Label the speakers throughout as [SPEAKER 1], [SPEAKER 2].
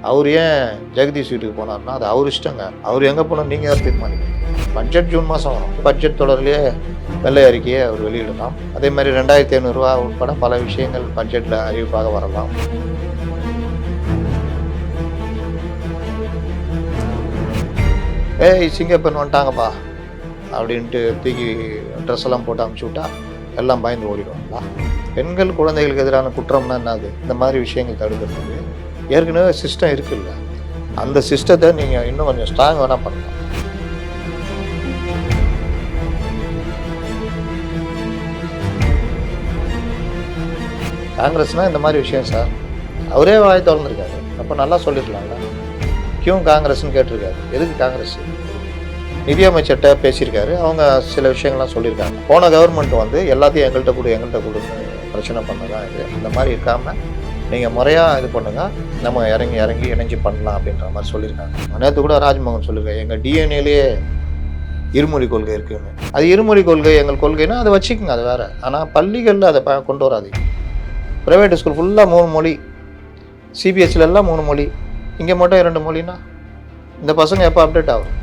[SPEAKER 1] அவர் ஏன் ஜெகதீஷ் வீட்டுக்கு போனார்னா அது அவர் இஷ்டங்க. அவர் எங்கே போனால் நீங்கள் யார் தீர்மானிக்கணும். பட்ஜெட் ஜூன் மாதம் வரும். பட்ஜெட் தொடர்லேயே வெள்ளை அறிக்கையை அவர் வெளியிடலாம். அதே மாதிரி 2500 உட்பட பல விஷயங்கள் பட்ஜெட்டில் அறிவிப்பாக வரலாம். ஏய் சிங்கப்பெண் வந்துட்டாங்கப்பா அப்படின்ட்டு தூக்கி ட்ரெஸ் எல்லாம் போட்டு அமுச்சு விட்டா எல்லாம் பயந்து ஓடிடுவாங்களா? பெண்கள் குழந்தைகளுக்கு எதிரான குற்றம்னா என்னது? இந்த மாதிரி விஷயங்கள் தடுக்கிறதுக்கு ஏற்கனவே சிஸ்டம் இருக்குல்ல, அந்த சிஸ்டத்தை நீங்கள் இன்னும் கொஞ்சம் ஸ்ட்ராங் வேணால் பண்ணலாம். காங்கிரஸ்னால் இந்த மாதிரி விஷயம் சார், அவரே வாய் திறந்துருக்காரு. அப்போ நல்லா சொல்லிடலாம்ல. காங்கிரஸ்ன்னு கேட்டிருக்காரு. எதுக்கு காங்கிரஸ்? நிதியமைச்சர்கிட்ட பேசியிருக்காரு. அவங்க சில விஷயங்கள்லாம் சொல்லியிருக்காங்க. போன கவர்மெண்ட் வந்து எல்லாத்தையும் எங்கள்கிட்ட கொடுன்னு பிரச்சனை பண்ணதான் இது. இந்த மாதிரி இருக்காமல் நீங்கள் முறையாக இது பண்ணுங்கள், நம்ம இறங்கி இணைஞ்சு பண்ணலாம் அப்படின்ற மாதிரி சொல்லியிருக்காங்க. நேற்று கூட ராஜ்மோகன் சொல்லியிருக்காரு, எங்கள் டிஎன்ஏலேயே இருமொழி கொள்கை இருக்குன்னு. அது இருமொழி கொள்கை எங்கள் கொள்கைன்னா அதை வச்சுக்கோங்க, அது வேறு. ஆனால் பள்ளிகளில் அதை கொண்டு வராதீங்க. ப்ரைவேட் ஸ்கூல் ஃபுல்லாக 3 மொழி, சிபிஎஸ்சியில் எல்லாம் 3 மொழி, இங்கே மட்டும் 2 மொழின்னா இந்த பசங்க எப்போ அப்டேட் ஆகும்?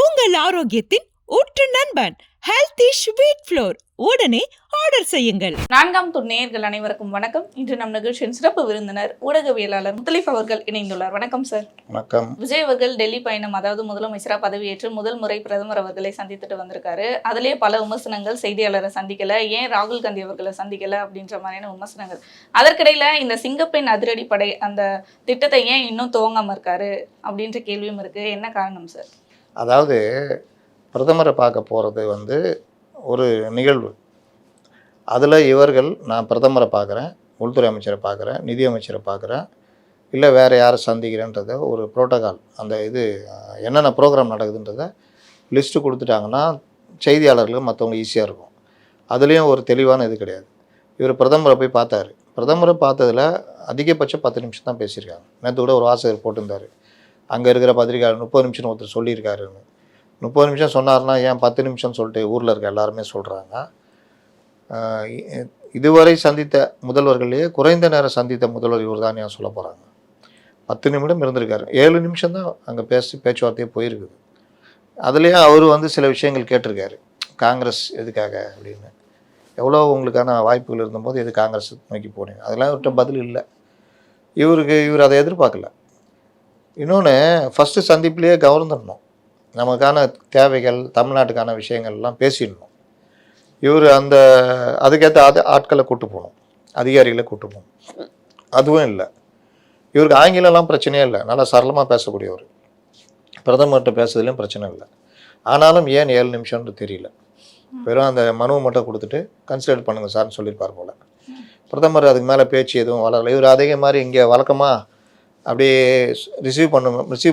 [SPEAKER 2] உங்கள் ஆரோக்கியத்தின் ஊற்று நண்பன் ஹெல்தி ஸ்வீட் ஃப்ளோர், உடனே ஆர்டர் செய்யுங்கள்.
[SPEAKER 3] 4ஆம் துண் நேயர்கள் அனைவருக்கும் வணக்கம். இன்று நம் நிகழ்ச்சியின் சிறப்பு விருந்தினர் ஊடகவியலாளர் முத்தலீஃப் அவர்கள் இணைந்துள்ளார். வணக்கம் சார்.
[SPEAKER 1] வணக்கம்.
[SPEAKER 3] விஜய் அவர்கள் டெல்லி பயணம், அதாவது முதலமைச்சராக பதவியேற்று முதல் முறை பிரதமர் அவர்களை சந்தித்துட்டு வந்திருக்காரு. அதுலேயே பல விமர்சனங்கள், செய்தியாளரை சந்திக்கல, ஏன் ராகுல் காந்தி அவர்களை சந்திக்கல அப்படின்ற மாதிரியான விமர்சனங்கள். அதற்கிடையில இந்த சிங்கப்பெண் அதிரடி படை அந்த திட்டத்தை ஏன் இன்னும் துவங்காம இருக்காரு அப்படின்ற கேள்வியும் இருக்கு. என்ன காரணம் சார்?
[SPEAKER 1] அதாவது பிரதமரை பார்க்க போகிறது வந்து ஒரு நிகழ்வு. அதில் இவர்கள் நான் பிரதமரை பார்க்குறேன், உள்துறை அமைச்சரை பார்க்குறேன், நிதி அமைச்சரை பார்க்குறேன், இல்லை வேறு யாரை சந்திக்கிறேன்றத ஒரு ப்ரோட்டோகால், அந்த இது என்னென்ன ப்ரோக்ராம் நடக்குதுன்றதை லிஸ்ட்டு கொடுத்துட்டாங்கன்னா செய்தியாளர்களுக்கு மற்றவங்க ஈஸியாக இருக்கும். அதுலேயும் ஒரு தெளிவான இது கிடையாது. இவர் பிரதமரை போய் பார்த்தாரு. பிரதமரை பார்த்ததில் அதிகபட்சம் 10 நிமிஷம் தான் பேசியிருக்காங்க. நேற்று கூட ஒரு வாசகர் போட்டிருந்தார், அங்கே இருக்கிற பத்திரிகையாளர் 30 நிமிஷம் ஒருத்தர் சொல்லியிருக்காருன்னு. 30 நிமிஷம் சொன்னார்னா ஏன் 10 நிமிஷம்னு சொல்லிட்டு ஊரில் இருக்க எல்லாருமே சொல்கிறாங்க. இதுவரை சந்தித்த முதல்வர்களையே குறைந்த நேரம் சந்தித்த முதல்வர் இவர் தான் ஏன் சொல்ல போகிறாங்க? 10 நிமிடம் இருந்திருக்காரு. 7 நிமிஷம் தான் அங்கே பேச்சுவார்த்தையே போயிருக்குது. அதுலேயே அவர் வந்து சில விஷயங்கள் கேட்டிருக்காரு. காங்கிரஸ் எதுக்காக அப்படின்னு, எவ்வளோ உங்களுக்கான வாய்ப்புகள் இருந்தபோது எது காங்கிரஸ் நோக்கி போனீங்க? அதெல்லாம் இவர்கிட்ட பதில் இல்லை. இவர் அதை எதிர்பார்க்கல. இன்னொன்று, ஃபஸ்ட்டு சந்திப்புலேயே கவர்ந்துடணும், நமக்கான தேவைகள், தமிழ்நாட்டுக்கான விஷயங்கள்லாம் பேசிடணும். இவர் அதுக்கேற்ற ஆட்களை கூட்டு போகணும், அதிகாரிகளை கூட்டு போகணும். அதுவும் இல்லை. இவருக்கு ஆங்கிலம்லாம் பிரச்சனையே இல்லை, நல்லா சரளமாக பேசக்கூடியவர். பிரதமர்கிட்ட பேசுறதுலேயும் பிரச்சனை இல்லை. ஆனாலும் ஏன் 7 நிமிஷம்னு தெரியல. வெறும் அந்த மனுவை மட்டும் கொடுத்துட்டு கன்சிடர் பண்ணுங்கள் சார்னு சொல்லியிருப்பார் போல். பிரதமர் அதுக்கு மேலே பேச்சு எதுவும் வளரல. இவர் அதே மாதிரி இங்கே வழக்கமாக அப்படியே ரிசீவ்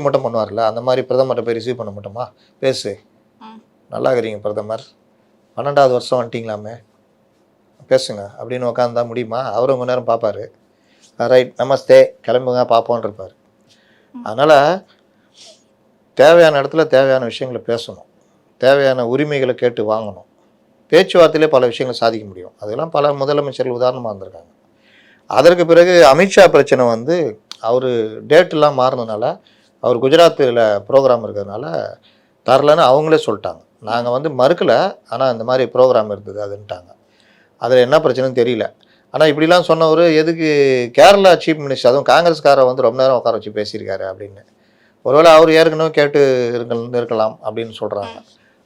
[SPEAKER 1] மட்டும் பண்ணுவார்ல, அந்த மாதிரி பிரதமர்கிட்ட போய் ரிசீவ் பண்ண மாட்டோமா, பேசு நல்லா இருக்கிறீங்க பிரதமர், 12வது வருஷம் வந்துட்டிங்களாமே, பேசுங்க அப்படின்னு உட்காந்தா முடியுமா? அவரும் கொஞ்ச நேரம் பார்ப்பார், ரைட் நமஸ்தே கிளம்புங்க பார்ப்போன்னு இருப்பார். அதனால் தேவையான இடத்துல தேவையான விஷயங்களை பேசணும், தேவையான உரிமைகளை கேட்டு வாங்கணும். பேச்சுவார்த்தையிலே பல விஷயங்களை சாதிக்க முடியும். அதெல்லாம் பல முதலமைச்சர்கள் உதாரணமாக இருந்திருக்காங்க. அதற்கு பிறகு அமித்ஷா பிரச்சனை வந்து அவர் டேட்டெல்லாம் மாறினதுனால, அவர் குஜராத்தில் ப்ரோக்ராம் இருக்கிறதுனால தரலன்னு அவங்களே சொல்லிட்டாங்க. நாங்கள் வந்து மறுக்கலை, ஆனால் இந்த மாதிரி ப்ரோக்ராம் இருந்தது அதுன்ட்டாங்க. அதில் என்ன பிரச்சனைன்னு தெரியல. ஆனால் இப்படிலாம் சொன்னவர் எதுக்கு கேரளா சீஃப் மினிஸ்டர், அதுவும் காங்கிரஸ்காரை வந்து ரொம்ப நேரம் உட்கார வச்சு பேசியிருக்காரு அப்படின்னு. ஒருவேளை அவர் ஏற்கனவே கேட்டு இருக்கலாம் அப்படின்னு சொல்கிறாங்க.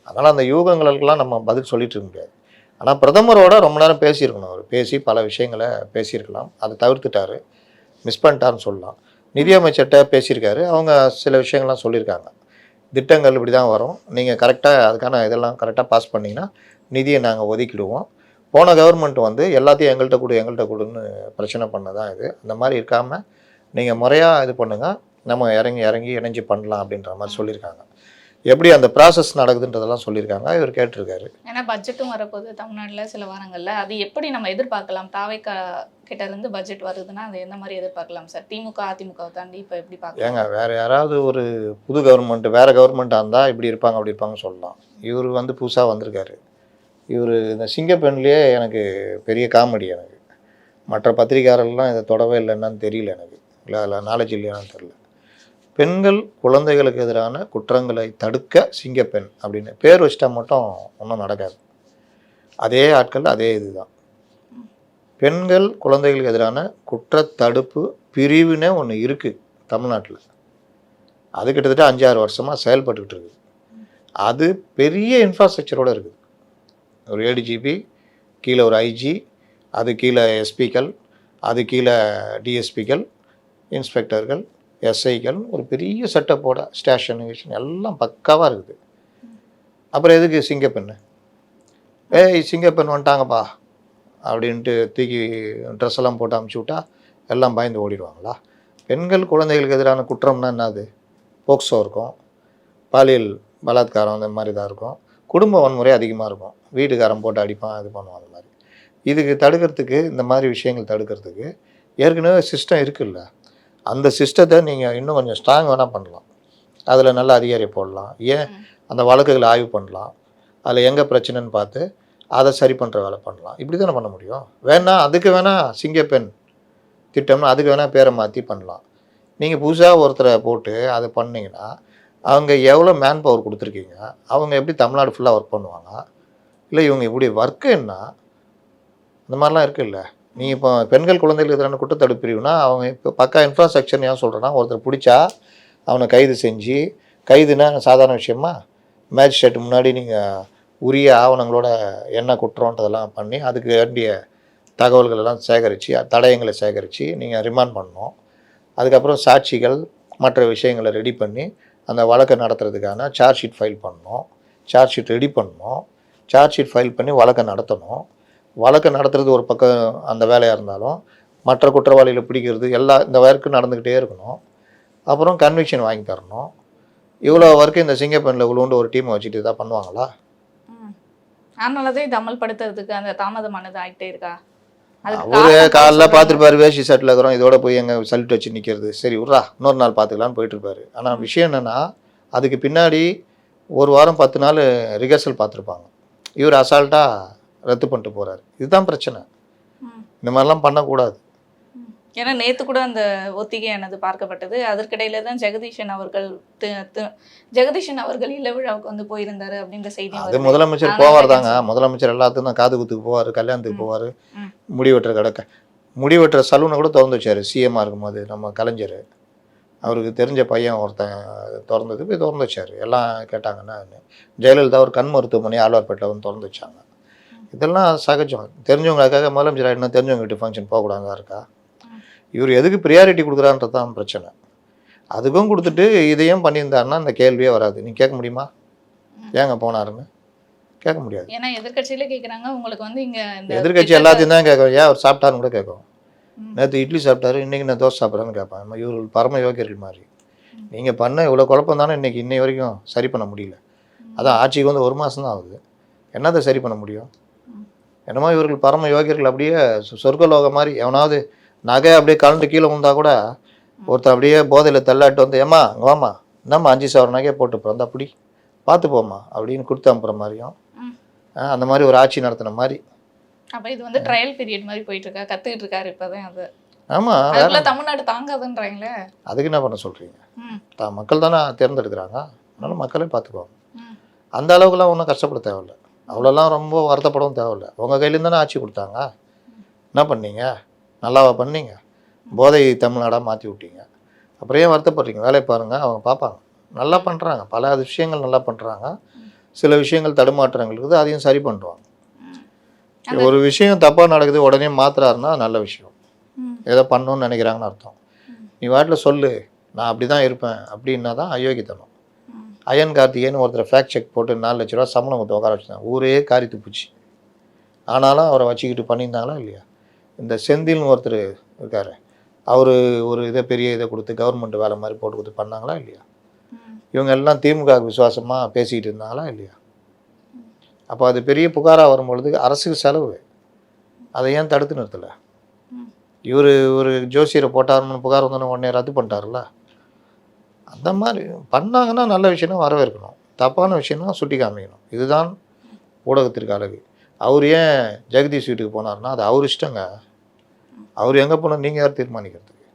[SPEAKER 1] அதனால் அந்த யூகங்களுக்கெல்லாம் நம்ம பதில் சொல்லிட்டு இருக்க முடியாது. ஆனால் பிரதமரோட ரொம்ப நேரம் பேசியிருக்கணும். அவர் பேசி பல விஷயங்களை பேசியிருக்கலாம், அதை தவிர்த்துட்டார், மிஸ் பண்ணிட்டாருன்னு சொல்லலாம். நிதியமைச்சர்கிட்ட பேசியிருக்காரு, அவங்க சில விஷயங்கள்லாம் சொல்லியிருக்காங்க. திட்டங்கள் இப்படி தான் வரும், நீங்கள் கரெக்டாக அதுக்கான இதெல்லாம் கரெக்டாக பாஸ் பண்ணிங்கன்னா நிதியை நாங்கள் ஒதுக்கிடுவோம். போன கவர்மெண்ட் வந்து எல்லாத்தையும் எங்கள்கிட்ட கொடுன்னு பிரச்சனை பண்ணதான் இது. அந்த மாதிரி இருக்காமல் நீங்கள் முறையாக இது பண்ணுங்கள், நம்ம இறங்கி இணைஞ்சு பண்ணலாம் அப்படின்ற மாதிரி சொல்லியிருக்காங்க. எப்படி அந்த ப்ராசஸ் நடக்குதுன்றதெல்லாம் சொல்லியிருக்காங்க. இவர் கேட்டிருக்காரு.
[SPEAKER 3] ஏன்னா பட்ஜெட்டும் வரப்போகுது தமிழ்நாட்டில் சில வாரங்களில். அது எப்படி நம்ம எதிர்பார்க்கலாம்? தாவேக்கா கிட்ட இருந்து பட்ஜெட் வருதுன்னா அது எந்த மாதிரி எதிர்பார்க்கலாம் சார்? திமுக அதிமுகவை தாண்டி இப்போ எப்படி பார்க்கலாம்?
[SPEAKER 1] ஏங்க வேறு யாராவது ஒரு புது கவர்மெண்ட், வேறு கவர்மெண்ட்டாக இருந்தால் இப்படி இருப்பாங்க அப்படி இருப்பாங்கன்னு சொல்லலாம். இவர் வந்து புதுசாக வந்திருக்காரு. இவர் இந்த சிங்கப்பெண்லேயே எனக்கு பெரிய காமெடி. எனக்கு மற்ற பத்திரிகையாளர்கள்லாம் இதை தொடவே இல்லை என்னன்னு தெரியல எனக்கு, இல்லை அதில் நாலேஜ் இல்லையான்னு தெரியல. பெண்கள் குழந்தைகளுக்கு எதிரான குற்றங்களை தடுக்க சிங்கப்பெண் அப்படின்னு பேர் வச்சிட்டா மட்டும் ஒன்றும் நடக்காது. அதே ஆட்கள் அதே இதுதான். பெண்கள் குழந்தைகளுக்கு எதிரான குற்றத்தடுப்பு பிரிவுனே ஒன்று இருக்குது தமிழ்நாட்டில். அது கிட்டத்தட்ட 5-6 வருஷமாக செயல்பட்டுக்கிட்டு இருக்குது. அது பெரிய இன்ஃப்ராஸ்ட்ரக்சரோடு இருக்குது. ஒரு ஏடிஜிபி, கீழே ஒரு ஐஜி, அது கீழே எஸ்பிக்கள், அது கீழே டிஎஸ்பிக்கள், இன்ஸ்பெக்டர்கள், எஸ்ஐக்கள், ஒரு பெரிய செட்டப்போட ஸ்டேஷன் எல்லாம் பக்காவாக இருக்குது. அப்புறம் எதுக்கு சிங்கப்பெண்ணு? ஏய் சிங்கப்பெண் வந்துட்டாங்கப்பா அப்படின்ட்டு தூக்கி ட்ரெஸ் எல்லாம் போட்டு அமுச்சு விட்டா எல்லாம் பயந்து ஓடிடுவாங்களா? பெண்கள் குழந்தைகளுக்கு எதிரான குற்றம்னா என்னது? போக்சோ இருக்கும், பாலியல் பலாத்காரம் அந்த மாதிரி தான் இருக்கும், குடும்ப வன்முறை அதிகமாக இருக்கும், வீட்டுக்காரன் போட்டு அடிப்பான், இது பண்ணுவான். அந்த மாதிரி இதுக்கு தடுக்கிறதுக்கு, இந்த மாதிரி விஷயங்கள் தடுக்கிறதுக்கு ஏற்கனவே சிஸ்டம் இருக்குல்ல. அந்த சிஸ்டத்தை நீங்கள் இன்னும் கொஞ்சம் ஸ்ட்ராங் வேணால் பண்ணலாம். அதில் நல்ல அதிகாரியை போடலாம். ஏன் அந்த வழக்குகளை ஆய்வு பண்ணலாம். அதில் எங்கே பிரச்சனைன்னு பார்த்து அதை சரி பண்ணுற வேலை பண்ணலாம். இப்படி தானே பண்ண முடியும். வேணால் அதுக்கு வேணால் சிங்கப்பெண் திட்டம்னு அதுக்கு வேணால் பேரை மாற்றி பண்ணலாம். நீங்கள் புதுசாக ஒருத்தரை போட்டு அதை பண்ணிங்கன்னா அவங்க எவ்வளோ மேன் பவர் கொடுத்துருக்கீங்க, அவங்க எப்படி தமிழ்நாடு ஃபுல்லாக ஒர்க் பண்ணுவாங்க? இல்லை இவங்க இப்படி ஒர்க்கு என்ன? இந்த மாதிரிலாம் இருக்குல்ல. நீங்கள் இப்போ பெண்கள் குழந்தைகளுக்கு எதிரான குற்றத்தடுப்பு பிரிவுனா அவங்க இப்போ பக்கா இன்ஃப்ராஸ்ட்ரக்சர் ஏன் சொல்கிறேன்னா, ஒருத்தர் பிடிச்சா அவனை கைது செஞ்சு, கைதுனா சாதாரண விஷயமா? மேஜிஸ்ட்ரேட் முன்னாடி நீங்கள் உரிய ஆவணங்களோட என்ன குற்றன்றதெல்லாம் பண்ணி அதுக்கு வேண்டிய தகவல்கள் எல்லாம் சேகரித்து, தடயங்களை சேகரித்து நீங்கள் ரிமாண்ட் பண்ணணும். அதுக்கப்புறம் சாட்சிகள் மற்ற விஷயங்களை ரெடி பண்ணி அந்த வழக்கை நடத்துறதுக்கான சார்ஜ் ஷீட் ஃபைல் பண்ணணும், சார்ஜ் ஷீட் ரெடி பண்ணணும், சார்ஜ் ஷீட் ஃபைல் பண்ணி வழக்கை நடத்தணும். வழக்கை நடத்துறது ஒரு பக்கம் அந்த வேலையாக இருந்தாலும் மற்ற குற்றவாளிகளை பிடிக்கிறது எல்லாம் இந்த ஒர்க்கு நடந்துக்கிட்டே இருக்கணும். அப்புறம் கன்விக்ஷன் வாங்கி தரணும். இவ்வளோ ஒர்க்கு இந்த சிங்கப்பெண்ணில் இவ்வளோண்டு ஒரு டீமை வச்சுட்டு தான் பண்ணுவாங்களா?
[SPEAKER 3] அதனால தான் இது அமல்படுத்துறதுக்கு அந்த தாமதமானது ஆகிட்டே இருக்கா?
[SPEAKER 1] அவரு காலைல பார்த்துருப்பாரு, வேஷ்டி ஷர்ட்டில் இருக்கிறோம், இதோட போய் எங்கள் சல்யூட் வச்சு நிற்கிறது, சரி விட்றா இன்னொரு நாள் பார்த்துக்கலான்னு போயிட்டுருப்பாரு. ஆனால் விஷயம் என்னென்னா, அதுக்கு பின்னாடி ஒரு வாரம் 10 நாள் ரிஹர்சல் பார்த்துருப்பாங்க. இவர் அசால்ட்டாக ரத்து பண்ணிட்டு போகிறாரு. இதுதான் பிரச்சனை. இந்த மாதிரிலாம் பண்ணக்கூடாது.
[SPEAKER 3] ஏன்னா நேற்று கூட அந்த ஒத்திகையானது பார்க்கப்பட்டது. அதற்கிடையில தான் ஜெகதீஷன் அவர்கள் இல்ல விழாவுக்கு வந்து போயிருந்தாரு அப்படின்ற செய்தி.
[SPEAKER 1] அது முதலமைச்சர் போவார் தாங்க. முதலமைச்சர் எல்லாத்துக்கும் தான் காது குத்துக்கு போவார், கல்யாணத்துக்கு போவார், முடிவெட்டுற கடக்க முடிவெட்டுற சலூனை கூட திறந்து வச்சார். சிஎம்மாக இருக்கும்போது நம்ம கலைஞர் அவருக்கு தெரிஞ்ச பையன் ஒருத்தன் திறந்தது போய் திறந்து வச்சார். எல்லாம் கேட்டாங்கன்னா ஜெயலலிதா ஒரு கண் மருத்துவமனை ஆழ்வார்பேட்டில் வந்து திறந்து வச்சாங்க. இதெல்லாம் சகஜம். தெரிஞ்சவங்களுக்காக முதலமைச்சர் ஆகிடுனா தெரிஞ்சவங்க வீட்டு ஃபங்க்ஷன் போகக்கூடாதா இருக்கா? இவர் எதுக்கு ப்ரியாரிட்டி கொடுக்குறான்றது தான் பிரச்சனை. அதுக்கும் கொடுத்துட்டு இதையும் பண்ணியிருந்தாருன்னா இந்த கேள்வியே வராது. நீங்கள் கேட்க முடியுமா ஏங்க போனாருன்னு? கேட்க முடியாது.
[SPEAKER 3] ஏன்னா எதிர்கட்சியில கேட்குறாங்க, உங்களுக்கு வந்து இங்கே
[SPEAKER 1] எதிர்கட்சி எல்லாத்தையும் தான் கேட்கும். ஏன் அவர் சாப்பிட்டாருன்னு கூட கேட்கும். நேற்று இட்லி சாப்பிட்டாரு, இன்றைக்கி நான் தோசை சாப்பிட்றேன்னு கேட்பாங்க. இவர்கள் பரம யோகியர்கள் மாதிரி. நீங்கள் பண்ண இவ்வளோ குழப்பம் தானே இன்னை வரைக்கும் சரி பண்ண முடியல. அதான் ஆட்சிக்கு வந்து 1 மாதம் தான் ஆகுது. என்னதை சரி பண்ண முடியும்? என்னமோ இவர்கள் பரம யோகியர்கள் அப்படியே சொர்க்கலோகம் மாதிரி. எவனாவது நகை அப்படியே கலந்து கீழே வந்தா கூட ஒருத்தர் அப்படியே போதையில் தள்ளாட்டு வந்து, ஏம்மா அங்கே வாம்மா, என்னம்மா 5,000 நகையை போட்டு போகிறோம், அப்படி பார்த்து போம்மா அப்படின்னு கொடுத்து அனுப்புகிற மாதிரியும் அந்த மாதிரி ஒரு ஆட்சி நடத்தின மாதிரி.
[SPEAKER 3] அப்போ இது வந்து ட்ரையல் பீரியட் மாதிரி போயிட்டு இருக்கா, கற்றுக்கிட்டு இருக்காரு இப்போதான். அது
[SPEAKER 1] ஆமாம்,
[SPEAKER 3] அதுக்குள்ள தமிழ்நாடு தாங்காதுன்றாங்களே.
[SPEAKER 1] அதுக்கு என்ன பண்ண சொல்கிறீங்க? மக்கள் தானே தேர்ந்தெடுக்கிறாங்க, அதனால மக்களே பார்த்துக்குவாங்க. அந்த அளவுக்குலாம் ஒன்றும் கஷ்டப்பட தேவையில்லை, அவ்வளோலாம் ரொம்ப வருத்தப்படவும் தேவையில்லை. உங்கள் கையிலேருந்து தானே ஆட்சி கொடுத்தாங்க, என்ன பண்ணீங்க? நல்லாவா பண்ணீங்க? போதை தமிழ்நாடாக மாற்றி விட்டீங்க. அப்புறம் ஏன் வருத்தப்படுறீங்க? வேலையை பாருங்கள், அவங்க பார்ப்பாங்க. நல்லா பண்ணுறாங்க, பல விஷயங்கள் நல்லா பண்ணுறாங்க. சில விஷயங்கள் தடுமாற்றங்கள் இருக்குது, அதையும் சரி பண்ணுவாங்க. ஒரு விஷயம் தப்பாக நடக்குது உடனே மாத்துறாருன்னா நல்ல விஷயம், ஏதோ பண்ணணும்னு நினைக்கிறாங்கன்னு அர்த்தம். நீ வாட்டில் சொல்லு நான் அப்படி தான் இருப்பேன் அப்படின்னா தான் அயோக்கியத்தனம். அயன் கார்த்திகேயன் ஒருத்தர் ஃபேக்ட் செக் போட்டு 4 லட்ச ரூபா சம்பளம் கொடுத்து உட்கார வச்சுருந்தாங்க. ஊரே காரி துப்புச்சு. ஆனாலும் அவரை வச்சுக்கிட்டு பண்ணியிருந்தாங்களா இல்லையா? இந்த செந்தில்னு ஒருத்தர் இருக்கார், அவர் ஒரு பெரிய இதை கொடுத்து கவர்மெண்ட் வேலை மாதிரி போட்டு கொடுத்து பண்ணாங்களா இல்லையா? இவங்க எல்லாம் திமுக விசுவாசமாக பேசிக்கிட்டு இருந்தாங்களா இல்லையா? அப்போ அது பெரிய புகாராக வரும்பொழுது அரசுக்கு செலவு, அதை ஏன் தடுத்து நிறுத்தலை? இவர் ஒரு ஜோசியரை போட்டாருன்னு புகார் வந்தோன்னு உடனே ரத்து பண்ணிட்டார்ல. அந்த மாதிரி பண்ணாங்கன்னா நல்ல விஷயம்னா வரவேற்கணும், தப்பான விஷயம்னா சுட்டி காமிக்கணும். இதுதான் ஊடகத்திற்கு அழகு. அவர் ஏன் ஜெகதீஷ் வீட்டுக்கு போனார்னா அது அவர் இஷ்டங்க. அவர் எங்கே போனால் நீங்கள் யார் தீர்மானிக்கிறதுக்கு?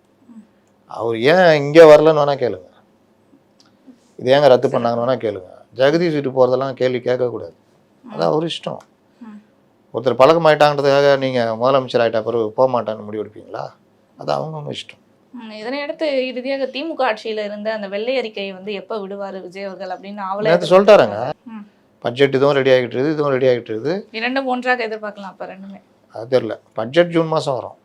[SPEAKER 1] அவர் ஏன் இங்கே வரலன்னு வேணால் கேளுங்க, இது ஏங்க ரத்து பண்ணாங்கன்னு வேணால் கேளுங்க. ஜெகதீஷ் வீட்டு போகிறதெல்லாம் கேள்வி கேட்கக்கூடாது, அதான் அவர் இஷ்டம். ஒருத்தர் பழக்கமாயிட்டாங்கிறதுக்காக நீங்கள் முதலமைச்சர் ஆகிட்டா பிறகு போக மாட்டான்னு முடிவு எடுப்பீங்களா? அது அவங்கவுங்க இஷ்டம்.
[SPEAKER 3] இதனையடுத்து இறுதியாக திமுக ஆட்சியில இருந்த அந்த வெள்ளை அறிக்கையை வந்து எப்போ விடுவார் விஜய் அவர்கள் அப்படின்னு
[SPEAKER 1] நேற்று சொல்லிட்டாருங்க. பட்ஜெட் இதுவும் ரெடி ஆகிட்டு இருக்குது, இதுவும் ரெடி ஆகிட்டு இருக்குது.
[SPEAKER 3] இரண்டும் ஒன்றாக எதிர்பார்க்கலாம் அப்போ ரெண்டுமே?
[SPEAKER 1] அது தெரில. பட்ஜெட் ஜூன் மாதம் வரும்.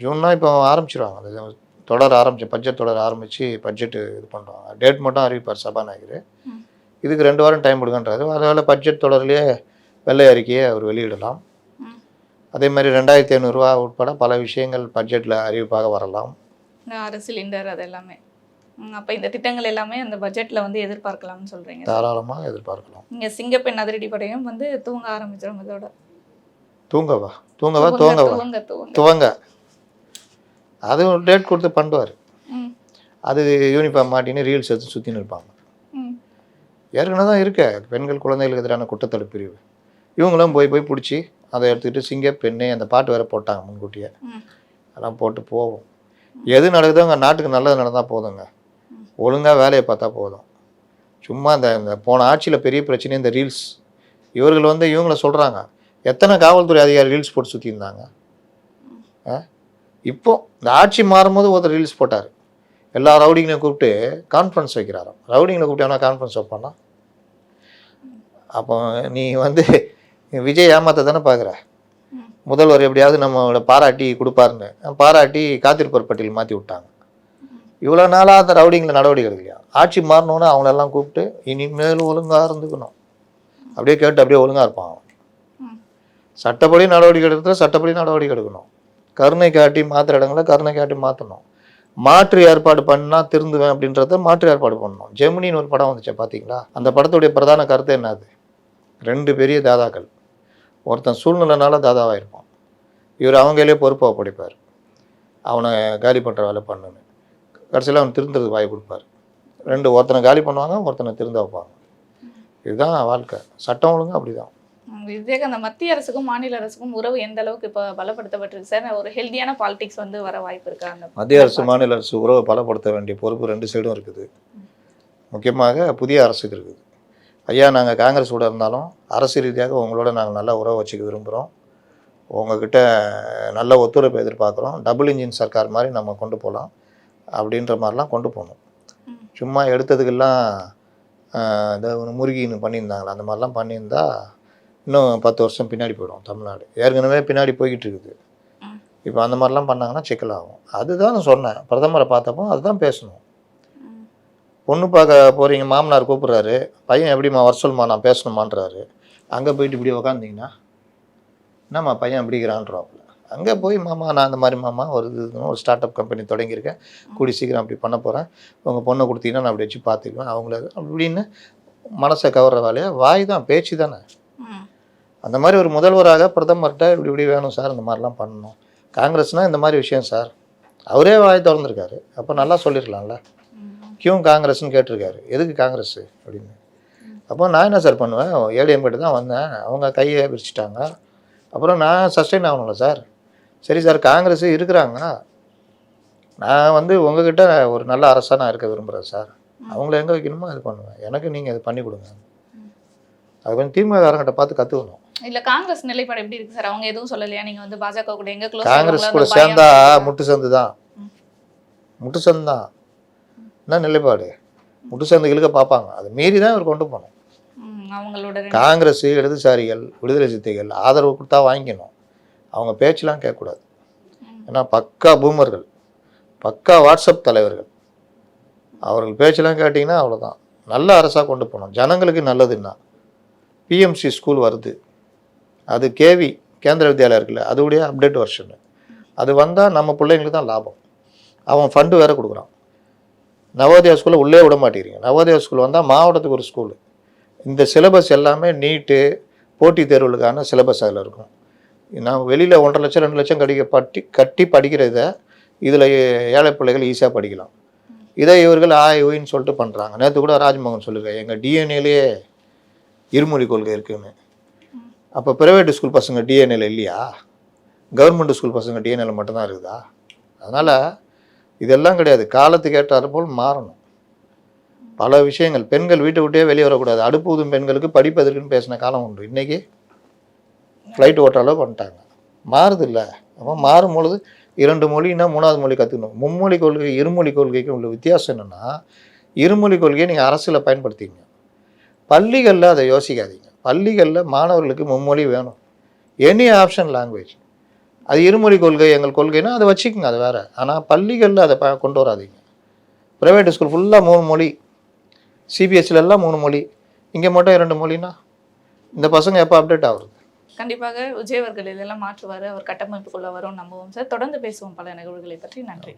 [SPEAKER 1] ஜூன்னா இப்போ ஆரம்பிச்சிடுவாங்க, அந்த தொடர் பட்ஜெட் தொடர் ஆரம்பித்து பட்ஜெட்டு இது பண்ணுவாங்க. டேட் மட்டும் அறிவிப்பார் சபாநாயகர். இதுக்கு 2 வாரம் டைம் கொடுக்கன்றாரு. அதனால் பட்ஜெட் தொடர்லேயே வெள்ளை அறிக்கையை அவர் வெளியிடலாம். அதே மாதிரி 2500 ரூபா உட்பட பல விஷயங்கள் பட்ஜெட்டில் அறிவிப்பாக வரலாம்.
[SPEAKER 3] இந்த சிலிண்டர் அது எல்லாமே. அப்போ இந்த திட்டங்கள் எல்லாமே அந்த பட்ஜெட்டில் வந்து எதிர்பார்க்கலாம்னு சொல்கிறீங்க?
[SPEAKER 1] தாராளமாக எதிர்பார்க்கலாம்.
[SPEAKER 3] நீங்கள் சிங்கப்பெண் அதிரடிப்படையும் வந்து தூங்க ஆரம்பிச்சிடும். இதோட
[SPEAKER 1] தூங்கவா அது ஒரு டேட் கொடுத்து பண்ணுவார். அது யூனிஃபார்ம் மாட்டின்னு ரீல்ஸ் எடுத்து சுற்றின்னு இருப்பாங்க. ஏற்கனவே தான் இருக்க பெண்கள் குழந்தைகளுக்கு எதிரான குற்றத்தடுப்பு பிரிவு, இவங்களும் போய் பிடிச்சி அதை எடுத்துக்கிட்டு சிங்கப்பெண்ணே அந்த பாட்டு வேறு போட்டாங்க முன்கூட்டியே. அதெல்லாம் போட்டு போவோம். எது நடக்குதோ அங்கே நாட்டுக்கு நல்லது நடந்தால் போதுங்க, ஒழுங்காக வேலையை பார்த்தா போதும். சும்மா இந்த போன ஆட்சியில் பெரிய பிரச்சனை இந்த ரீல்ஸ். இவர்கள் வந்து இவங்கள சொல்கிறாங்க, எத்தனை காவல்துறை அதிகாரி ரீல்ஸ் போட்டு சுற்றியிருந்தாங்க. இப்போ இந்த ஆட்சி மாறும்போது ஒருத்தர் ரீல்ஸ் போட்டார், எல்லா ரவுடிங்களையும் கூப்பிட்டு கான்ஃபரன்ஸ் வைக்கிறாராம். ரவுடிங்களை கூப்பிட்டு எவனா கான்ஃபரன்ஸ் வைப்பானா? அப்போ நீ வந்து விஜய் ஏமாத்த தானே பார்க்குற. முதல்வர் எப்படியாவது நம்மளோட பாராட்டி கொடுப்பாருன்னு பாராட்டி காத்திருப்பர் பட்டியல் மாற்றி விட்டாங்க. இவ்வளோ நாளாக அந்த ரவுடிங்களை நடவடிக்கை எடுக்கலையா? ஆட்சி மாறினோன்னு அவங்களெல்லாம் கூப்பிட்டு இனிமேல் ஒழுங்காக இருந்துக்கணும், அப்படியே கேட்டு அப்படியே ஒழுங்காக இருப்பான். சட்டப்படி நடவடிக்கை எடுத்தால் சட்டப்படி நடவடிக்கை எடுக்கணும். கருணை காட்டி மாற்றுற இடங்களை கருணை காட்டி மாற்றணும். மாற்று ஏற்பாடு பண்ணால் திருந்துவேன் அப்படின்றத மாற்று ஏற்பாடு பண்ணணும். ஜெமினின்னு ஒரு படம் வந்துச்சு பார்த்தீங்களா? அந்த படத்துடைய பிரதான கருத்து என்னது? 2 பெரிய தாதாக்கள், ஒருத்தன் சூழ்நிலைனால தாதாவாக இருப்பான், இவர் அவங்களே பொறுப்பாக படிப்பார், அவனை காலி பண்ணுற வேலை பண்ணுன்னு. கடைசியில் அவன் திருந்துறதுக்கு வாய் கொடுப்பார். 2 ஒருத்தனை காலி பண்ணுவாங்க, ஒருத்தனை திருந்த வைப்பாங்க. இதுதான் வாழ்க்கை. சட்டம் ஒழுங்கு அப்படி தான்.
[SPEAKER 3] இதுக்கு அந்த மத்திய அரசுக்கும் மாநில அரசுக்கும் உறவு எந்த அளவுக்கு இப்போ பலப்படுத்தப்பட்டிருக்கு சார்? ஒரு ஹெல்தியான பாலிடிக்ஸ் வந்து வர வாய்ப்பு இருக்கா? அந்த
[SPEAKER 1] மத்திய அரசு மாநில அரசு உறவை பலப்படுத்த வேண்டிய பொறுப்பு 2 சைடும் இருக்குது. முக்கியமாக புதிய அரசுக்கு இருக்குது. ஐயா, நாங்கள் காங்கிரஸ் கூட இருந்தாலும் அரசு ரீதியாக உங்களோட நாங்கள் நல்ல உறவை வச்சுக்க விரும்புகிறோம், உங்ககிட்ட நல்ல ஒத்துழைப்பு எதிர்பார்க்குறோம், டபுள் இன்ஜின் சர்க்கார் மாதிரி நம்ம கொண்டு போகலாம் அப்படின்ற மாதிரிலாம் கொண்டு போகணும். சும்மா எடுத்ததுக்கெல்லாம் இந்த முருகின்னு பண்ணியிருந்தாங்களா, அந்த மாதிரிலாம் பண்ணியிருந்தா இன்னும் 10 வருஷம் பின்னாடி போயிடும் தமிழ்நாடு. ஏற்கனவே பின்னாடி போய்கிட்டு இருக்குது. இப்போ அந்த மாதிரிலாம் பண்ணாங்கன்னா சிக்கலாகும். அதுதான் நான் சொன்னேன், பிரதமரை பார்த்தப்போ அதுதான் பேசணும். பொண்ணு பார்க்க போகிறீங்க, மாமனார் கூப்பிட்றாரு, பையன் எப்படிம்மா வர சொல்லுமா நான் பேசணுமான்றாரு. அங்கே போயிட்டு இப்படி உக்காந்திங்கன்னா என்னம்மா பையன் எப்படிக்கிறான்றாப்புல. அங்கே போய் மாமா நான் அந்த மாதிரி மாமா ஒரு ஸ்டார்ட் அப் கம்பெனி தொடங்கியிருக்கேன், கூடி சீக்கிரம் அப்படி பண்ண போகிறேன், உங்கள் பொண்ணை கொடுத்தீங்கன்னா நான் அப்படி வச்சு பார்த்துக்குவேன் அவங்கள அப்படின்னு மனசை கவர்ற வேலையை வாய் தான், பேச்சு தானே. அந்த மாதிரி ஒரு முதல்வராக பிரதமர்கிட்ட இப்படி வேணும் சார், இந்த மாதிரிலாம் பண்ணணும். காங்கிரஸ்னால் இந்த மாதிரி விஷயம் சார், அவரே வாய் திறந்துருக்காரு, அப்போ நல்லா சொல்லிடலாம்ல. கியூம் காங்கிரஸ்ன்னு கேட்டிருக்காரு, எதுக்கு காங்கிரஸ் அப்படின்னு. அப்போ நான் என்ன சார் பண்ணுவேன், ஏடிஎம் கிட்ட தான் வந்தேன், அவங்க கையை விரிச்சிட்டாங்க, அப்புறம் நான் சஸ்டெயின் ஆகணும்ல சார். சரி சார், காங்கிரஸ் இருக்கிறாங்க, நான் வந்து உங்ககிட்ட ஒரு நல்ல அரசாக நான் இருக்க விரும்புகிறேன் சார், அவங்கள எங்கே வைக்கணுமோ அது பண்ணுவேன், எனக்கு நீங்கள் அது பண்ணி கொடுங்க. அது கொஞ்சம் திமுககாரங்கிட்ட பார்த்து கற்றுக்கணும்.
[SPEAKER 3] இல்லை காங்கிரஸ் நிலைப்பாடு எப்படி இருக்கு சார்? அவங்க எதுவும் சொல்லலையா நீங்கள் வந்து பாஜக கூட எங்கே க்ளோஸ்?
[SPEAKER 1] காங்கிரஸ் கூட சேர்ந்தா முட்டு சந்து தான், முட்டு சந்து தான். என்ன நிலைப்பாடு? முட்டு சந்து இழுக்க பார்ப்பாங்க, அதை மீறி தான் இவர் கொண்டு போகணும்.
[SPEAKER 3] அவங்களோட
[SPEAKER 1] காங்கிரஸ், இடதுசாரிகள், விடுதலை சிறுத்தைகள் ஆதரவு கொடுத்தா வாங்கிக்கணும், அவங்க பேச்செலாம் கேட்கக்கூடாது. ஏன்னா பக்கா பூமர்கள், பக்கா வாட்ஸ்அப் தலைவர்கள், அவர்கள் பேச்செல்லாம் கேட்டிங்கன்னா அவ்வளோதான். நல்ல அரசாக கொண்டு போகணும், ஜனங்களுக்கு நல்லதுன்னா. பிஎம்சி ஸ்கூல் வருது, அது கேவி கேந்திர வித்யாலயா இருக்குல்ல, அதோடைய அப்டேட் வெர்ஷனு, அது வந்தால் நம்ம பிள்ளைங்களுக்கு தான் லாபம். அவன் ஃபண்டு வேறு கொடுக்குறான். நவோதயா ஸ்கூலில் உள்ளே விட மாட்டேங்கிறீங்க. நவோதயா ஸ்கூல் வந்தால் மாவட்டத்துக்கு ஒரு ஸ்கூலு. இந்த சிலபஸ் எல்லாமே நீட்டு போட்டித் தேர்வுகளுக்கான சிலபஸ் அதில் இருக்கும். நான் வெளியில் 1.5 லட்சம் 2 லட்சம் கட்டி படிக்கிறத இதில் ஏழை பிள்ளைகள் ஈஸியாக படிக்கலாம். இதை இவர்கள் ஆய்வுன்னு சொல்லிட்டு பண்ணுறாங்க. நேற்று கூட ராஜ்மோகன் சொல்லியிருக்காங்க, எங்கள் டிஎன்ஏலேயே இருமொழி கொள்கை இருக்குன்னு. அப்போ ப்ரைவேட் ஸ்கூல் பசங்க டிஎன்ஏல இல்லையா? கவர்மெண்ட் ஸ்கூல் பசங்க டிஎன்ஏல மட்டும்தான் இருக்குதா? அதனால் இதெல்லாம் கிடையாது. காலத்துக்கு ஏற்றாறு போல் மாறணும். பல விஷயங்கள், பெண்கள் வீட்டை விட்டே வெளியே வரக்கூடாது. அடுப்பு ஊதும் பெண்களுக்கு படிப்பு எதற்குன்னு பேசின காலம் உண்டு. இன்றைக்கி ஃப்ளைட் ஓட்டுற அளவு பண்ணிட்டாங்க. மாறுது இல்லை? அப்போ மாறும் பொழுது 2 மொழின்னா 3வது மொழி கற்றுக்கணும். மும்மொழி கொள்கை இருமொழி கொள்கைக்கு உள்ள வித்தியாசம் என்னென்னா, இருமொழி கொள்கையை நீங்கள் அரசியலில் பயன்படுத்திங்க, பள்ளிகளில் அதை யோசிக்காதீங்க. பள்ளிகளில் மாணவர்களுக்கு மும்மொழி வேணும். Any option language. அது இருமொழி கொள்கை எங்கள் கொள்கைன்னா அதை வச்சுக்கோங்க, அது வேறு. ஆனால் பள்ளிகளில் அதை கொண்டு வராதிங்க. ப்ரைவேட் ஸ்கூல் ஃபுல்லாக 3 மொழி, சிபிஎஸ்சிலெல்லாம் 3 மொழி, இங்கே மட்டும் 2 மொழின்னா இந்த பசங்க எப்போ அப்டேட் ஆகுறது?
[SPEAKER 3] கண்டிப்பாக விஜய் அவர்கள் இதெல்லாம் மாற்றுவார், அவர் கட்டமைப்புக்குள்ள வரும் நம்புவோம் சார். தொடர்ந்து பேசுவோம் பல நிகழ்வுகளை பற்றி. நன்றி.